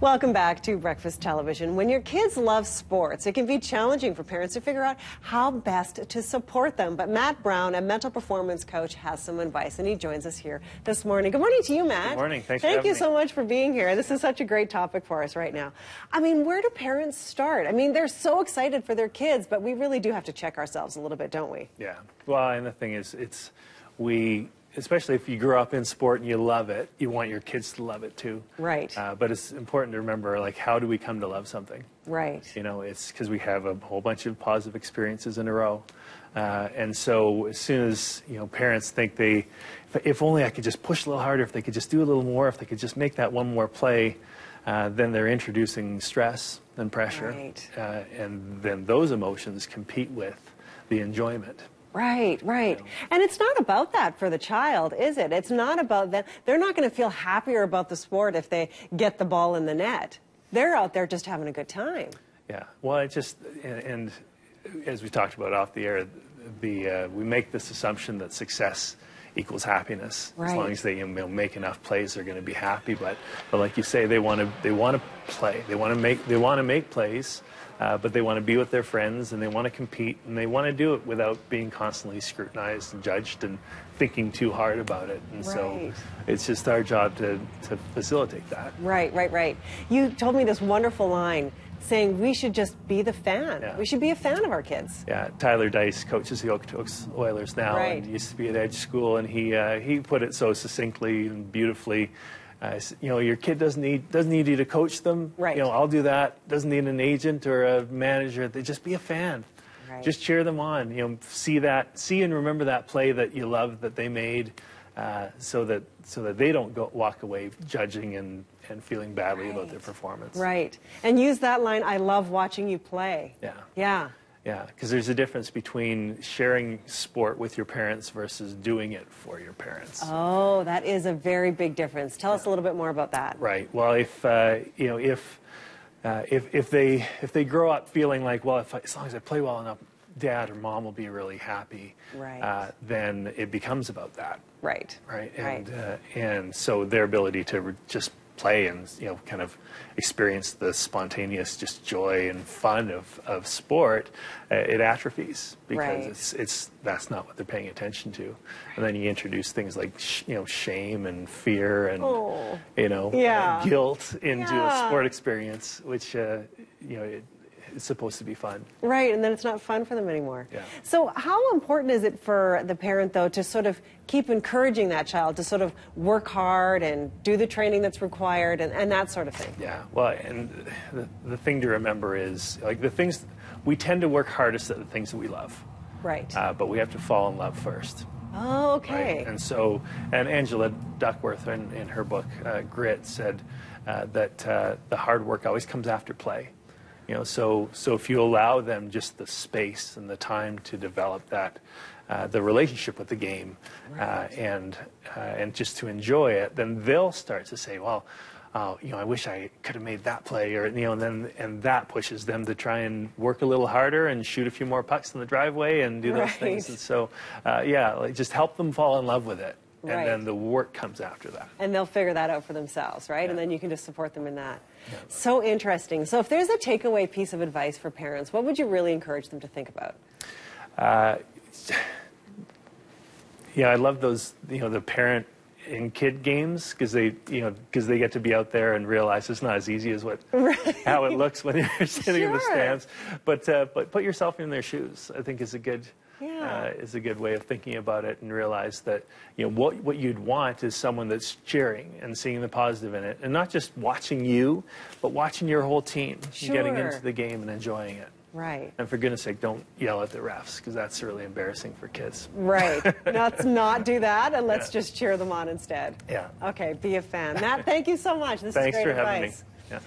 Welcome back to Breakfast Television. When your kids love sports, it can be challenging for parents to figure out how best to support them. But Matt Brown, a mental performance coach, has some advice, and he joins us here this morning. Good morning to you, Matt. Good morning. Thanks for having me. Thank you so much for being here. This is such a great topic for us right now. I mean, where do parents start? I mean, they're so excited for their kids, but we really do have to check ourselves a little bit, don't we? Yeah. Well, and the thing is, especially if you grow up in sport and you love it, you want your kids to love it too. Right. But it's important to remember, like, how do we come to love something? Right. You know, it's because we have a whole bunch of positive experiences in a row. And so as soon as, parents think if only I could just push a little harder, if they could just do a little more, if they could just make that one more play, then they're introducing stress and pressure. Right. And then those emotions compete with the enjoyment. Right, right. And it's not about that for the child, is it? It's not about them. They're not going to feel happier about the sport if they get the ball in the net. They're out there just having a good time. Yeah. Well, and as we talked about off the air, we make this assumption that success equals happiness. Right. As long as they make enough plays, they're going to be happy. But like you say, they want to play. They want to make plays. But they want to be with their friends, and they want to compete, and they want to do it without being constantly scrutinized and judged and thinking too hard about it. And so it's just our job to facilitate that. Right, right, right. You told me this wonderful line saying we should just be the fan. Yeah. We should be a fan of our kids. Yeah, Tyler Dice coaches the Okotoks Oilers now, and used to be at Edge School, and he put it so succinctly and beautifully. Your kid doesn't need you to coach them. Right. I'll do that. Doesn't need an agent or a manager. They just be a fan. Right. Just cheer them on. See and remember that play that you love that they made, so that they don't walk away judging and feeling badly about their performance. Right. And use that line, I love watching you play. Yeah. Yeah. Yeah, because there's a difference between sharing sport with your parents versus doing it for your parents. Oh, that is a very big difference. Tell us a little bit more about that. Right. Well, if they grow up feeling like, well, as long as I play well enough, Dad or Mom will be really happy. Right. Then it becomes about that. Right. Right. And so their ability to just play and kind of experience the spontaneous just joy and fun of sport, it atrophies because that's not what they're paying attention to. And then you introduce things like shame and fear and guilt into a sport experience, which it's supposed to be fun. Right, and then it's not fun for them anymore. Yeah. So how important is it for the parent, though, to sort of keep encouraging that child to sort of work hard and do the training that's required and that sort of thing? Yeah, well, and the thing to remember is, like, we tend to work hardest at the things that we love. Right. But we have to fall in love first. Oh, okay. Right? And so, and Angela Duckworth in her book, Grit, said that the hard work always comes after play. So if you allow them just the space and the time to develop that, the relationship with the game, and just to enjoy it, then they'll start to say, well, I wish I could have made that play, or and that pushes them to try and work a little harder and shoot a few more pucks in the driveway and do those things. And so, just help them fall in love with it. And then the work comes after that. And they'll figure that out for themselves, right? Yeah. And then you can just support them in that. Yeah. So interesting. So if there's a takeaway piece of advice for parents, what would you really encourage them to think about? I love those, the parent and kid games, because they get to be out there and realize it's not as easy as how it looks when you're sitting in the stands. But put yourself in their shoes, I think, is a good way of thinking about it, and realize that what you'd want is someone that's cheering and seeing the positive in it, and not just watching you, but watching your whole team and getting into the game and enjoying it. Right. And for goodness sake, don't yell at the refs, because that's really embarrassing for kids. Right. Let's not do that, and let's just cheer them on instead. Yeah. Okay, be a fan. Matt, thank you so much. This is great advice. Thanks for having me. Yeah.